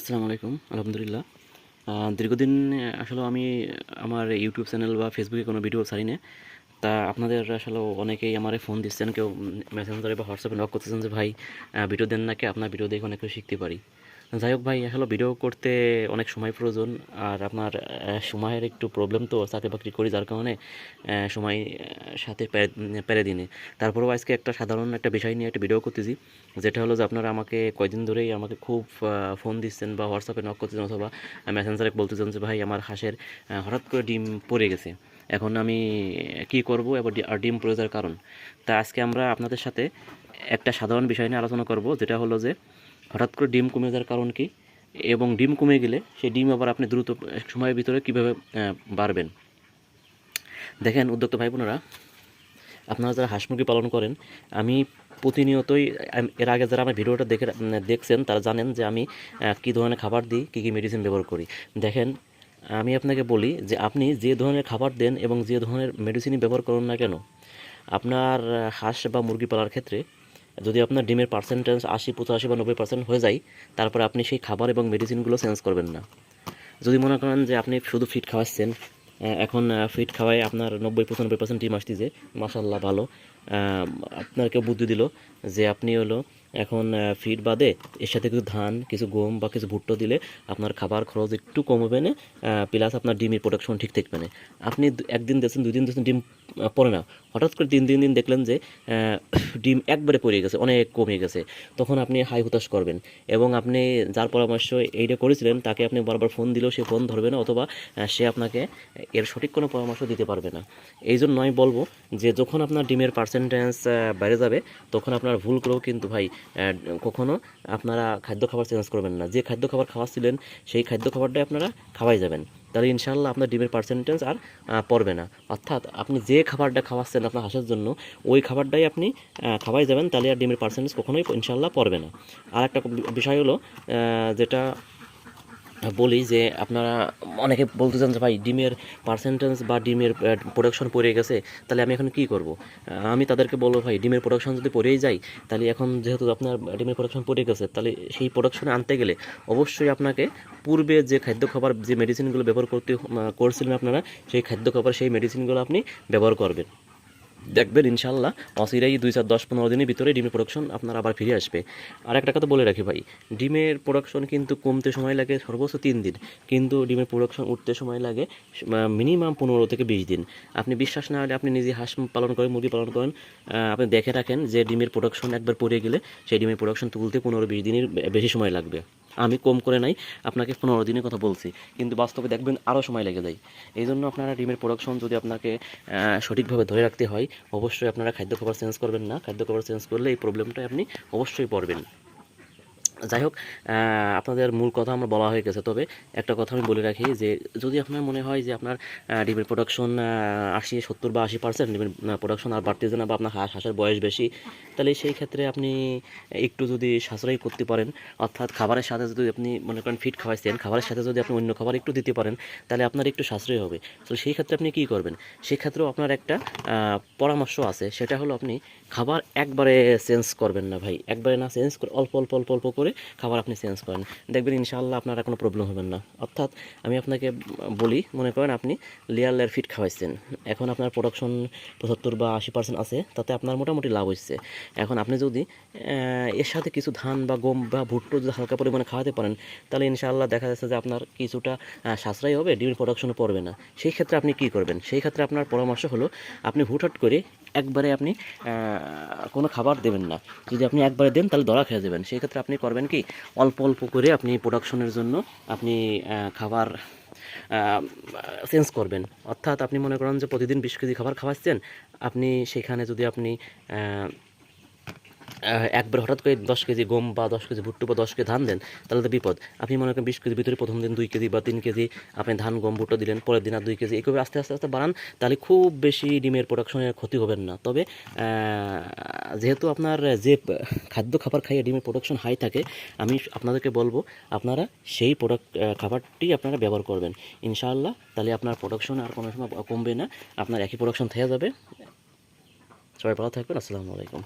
আসসালামু আলাইকুম। আলহামদুলিল্লাহ। দীর্ঘদিন আসলে আমি আমার ইউটিউব চ্যানেল বা ফেসবুকে কোনো ভিডিও ছাড়ি না। তা আপনাদের আসলে অনেকেই আমারে ফোন দিচ্ছেন, কেউ মেসেঞ্জারে বা হোয়াটসঅ্যাপে নক করতেছেন যে ভাই ভিডিও দেন নাকি, আপনার ভিডিও দেখে অনেক কিছু শিখতে পারি। যাই হোক ভাই, আসলে ভিডিও করতে অনেক সময় প্রয়োজন। আর আপনার সময়ের একটু প্রবলেম, তো চাকরি বাকরি করি যার কারণে সময় সাথে পেরে দিনে। তারপরেও আজকে একটা সাধারণ একটা বিষয় নিয়ে একটা ভিডিও করতেছি, যেটা হলো যে আপনারা আমাকে কয়দিন ধরেই আমাকে খুব ফোন দিচ্ছেন বা হোয়াটসঅ্যাপে নক করতেছেন অথবা মেসেঞ্জারে বলতেছেন যে ভাই আমার হাঁসের হঠাৎ করে ডিম পড়ে গেছে, এখন আমি কি করব এবার আর ডিম পড়ে যাওয়ার কারণ। তা আজকে আমরা আপনাদের সাথে একটা সাধারণ বিষয় নিয়ে আলোচনা করব, যেটা হলো যে হঠাৎ করে ডিম কমে যাওয়ার কারণ কি, এবং ডিম কমে গেলে সেই ডিম আবার আপনি দ্রুত সময়ের ভিতরে কীভাবে বাড়বেন। দেখেন উদ্যোক্তা ভাই বোনেরা, আপনারা যারা হাঁস মুরগি পালন করেন, আমি প্রতিনিয়তই এর আগে যারা আমার ভিডিওটা দেখছেন তারা জানেন যে আমি কী ধরনের খাবার দিই, কী কী মেডিসিন ব্যবহার করি। দেখেন, আমি আপনাকে বলি যে আপনি যে ধরনের খাবার দেন এবং যে ধরনের মেডিসিনই ব্যবহার করুন না কেন, আপনার হাঁস বা মুরগি পালার ক্ষেত্রে যদি আপনার ডিমের পার্সেন্টেজ 80, 85 বা 90% হয়ে যায়, তারপরে আপনি সেই খাবার এবং মেডিসিনগুলো চেঞ্জ করবেন না। যদি মনে করেন যে আপনি শুধু ফিড খাওয়াচ্ছেন, এখন ফিড খাওয়ায় আপনার 90-95% ডিম আসতেছে, মাশাল্লাহ ভালো। আপনার কেউ বুদ্ধি দিল যে আপনি হলো এখন ফিড বাদে এর সাথে কিছু ধান, কিছু গম বা কিছু ভুট্টো দিলে আপনার খাবার খরচ একটু কমবে না, প্লাস আপনার ডিমের প্রোডাকশন ঠিক থাকবে না। আপনি একদিন দিয়েছেন, 2 দিন দিয়েছেন, ডিম পড়ে না। হঠাৎ করে 3 দিন দেখলেন যে ডিম একবারে পড়ে গেছে, অনেক কমে গেছে, তখন আপনি হাই হতাশ করবেন। এবং আপনি যার পরামর্শ এইটা করেছিলেন তাকে আপনি বারবার ফোন দিলেও সে ফোন ধরবে না, অথবা সে আপনাকে এর সঠিক কোনো পরামর্শ দিতে পারবে না। এই জন্য আমি বলবো যে যখন আপনার ডিমের পার্সেন্টেজ বেড়ে যাবে, তখন আপনার ভুল করেও কিন্তু ভাই কখনো আপনারা খাদ্য খাবার চেঞ্জ করবেন না। যে খাদ্য খাবার খাওয়াচ্ছিলেন সেই খাদ্য খাবারটাই আপনারা খাওয়াই যাবেন, তাহলে ইনশাআল্লাহ আপনার ডিমের পার্সেন্টেজ আর পড়বে না। অর্থাৎ আপনি যে খাবারটা খাওয়াচ্ছেন আপনার হাঁসের জন্য, ওই খাবারটাই আপনি খাওয়াই যাবেন, তাহলে আর ডিমের পার্সেন্টেজ কখনোই ইনশাআল্লাহ পড়বে না। আর একটা বিষয় হলো যেটা বলি, যে আপনারা অনেকে বলতে চান যে ভাই ডিমের পার্সেন্টেজ বা ডিমের প্রোডাকশন পড়ে গেছে, তাহলে আমি এখন কি করব। আমি তাদেরকে বলবো ভাই ডিমের প্রোডাকশন যদি পড়েই যায়, তাহলে এখন যেহেতু আপনার ডিমের প্রোডাকশন পড়ে গেছে, তাহলে সেই প্রোডাকশনে আনতে গেলে অবশ্যই আপনাকে পূর্বে যে খাদ্য খাবার, যে মেডিসিনগুলো ব্যবহার করছিলেন আপনারা, সেই খাদ্য খাবার, সেই মেডিসিনগুলো আপনি ব্যবহার করবেন। দেখবেন ইনশাল্লাহ অচিরেই 2, 4, 10, 15 দিনের ভিতরে ডিমের প্রোডাকশন আপনার আবার ফিরে আসবে। আর একটা কথা বলে রাখি ভাই, ডিমের প্রোডাকশন কিন্তু কমতে সময় লাগে সর্বোচ্চ 3 দিন, কিন্তু ডিমের প্রোডাকশন উঠতে সময় লাগে মিনিমাম 15 থেকে 20 দিন। আপনি বিশ্বাস না হলে আপনি নিজে হাঁস পালন করেন, মুরগি পালন করেন, আপনি দেখে রাখেন যে ডিমের প্রোডাকশন একবার পড়ে গেলে সেই ডিমের প্রোডাকশন তুলতে 15-20 দিনের বেশি সময় লাগবে। আমি কম করে নাই, আপনাকে 15 দিনের কথা বলছি, কিন্তু বাস্তবে দেখবেন আরও সময় লেগে যায়। এই জন্য আপনারা ডিমের প্রোডাকশন যদি আপনাকে সঠিকভাবে ধরে রাখতে হয়, অবশ্যই আপনারা খাদ্য খাবার চেঞ্জ করবেন না। খাদ্য খাবার চেঞ্জ করলে এই প্রবলেমটা আপনি অবশ্যই পড়বেন। যাই হোক, আপনাদের মূল কথা আমরা বলা হয়ে গেছে, তবে একটা কথা আমি বলে রাখি যে যদি আপনার মনে হয় যে আপনার ডিমের প্রোডাকশন 70 বা 80% ডিমের প্রোডাকশন আর বাড়তেছে না, বা আপনার হাঁসের বয়স বেশি, তাহলে সেই ক্ষেত্রে আপনি একটু যদি সাশ্রয় করতে পারেন, অর্থাৎ খাবারের সাথে যদি আপনি মনে করেন ফিড খাওয়াইছেন, খাবারের সাথে যদি আপনি অন্য খাবার একটু দিতে পারেন, তাহলে আপনার একটু সাশ্রয় হবে। তো সেই ক্ষেত্রে আপনি কী করবেন, সেই ক্ষেত্রেও আপনার একটা পরামর্শ আছে, সেটা হলো আপনি খাবার একবারে চেঞ্জ করবেন না ভাই, একবারে না চেঞ্জ করে অল্প অল্প অল্প অল্প করে খাবার আপনি চেঞ্জ করেন, দেখবেন ইনশাআল্লাহ আপনার কোনো প্রবলেম হবে না। অর্থাৎ আমি আপনাকে বলি, মনে করেন আপনি লেয়ার ফিড খাওয়াইছেন, এখন আপনার প্রোডাকশন 75 বা 80% আছে, তাতে আপনার মোটামুটি লাভ হচ্ছে। এখন আপনি যদি এর সাথে কিছু ধান বা গম বা ভুট্টো যদি হালকা পরিমাণে খাওয়াতে পারেন, তাহলে ইনশাআল্লাহ দেখা যাচ্ছে যে আপনার কিছুটা সাশ্রয় হবে, ডিমের প্রোডাকশনও পড়বে না। সেই ক্ষেত্রে আপনি কি করবেন, সেই ক্ষেত্রে আপনার পরামর্শ হলো আপনি হুটহাট করে একবারে আপনি কোনো খাবার দেবেন না। যদি আপনি একবারে দেন তাহলে ধরা খেয়ে যাবেন। সেই ক্ষেত্রে আপনি করবেন কি, অল্প অল্প করে আপনি প্রোডাকশনের জন্য আপনি খাবার চেঞ্জ করবেন। অর্থাৎ আপনি মনে করেন যে প্রতিদিন 20 কেজি খাবার খাওয়াচ্ছেন, আপনি সেখানে যদি আপনি একবার হঠাৎ করে 10 কেজি গম বা 10 কেজি ভুট্টো বা 10 কেজি ধান দেন, তাহলে তো বিপদ। আপনি মনে করেন 20 কেজির ভিতরে প্রথম দিন 2 কেজি বা 3 কেজি আপনি ধান গম ভুট্টো দিলেন, পরের দিন আর 2 কেজি, এইভাবে আস্তে আস্তে আস্তে বাড়ান, তাহলে খুব বেশি ডিমের প্রোডাকশনের ক্ষতি হবেন না। তবে যেহেতু আপনার যে খাদ্য খাবার খাইয়ে ডিমের প্রোডাকশন হাই থাকে, আমি আপনাদেরকে বলবো আপনারা সেই খাবারটি আপনারা ব্যবহার করবেন ইনশাআল্লাহ, তাহলে আপনার প্রোডাকশন আর কোনো সময় কমবে না, আপনার একই প্রোডাকশন থেকে যাবে। সবাই ভালো থাকবেন। আসসালামু আলাইকুম।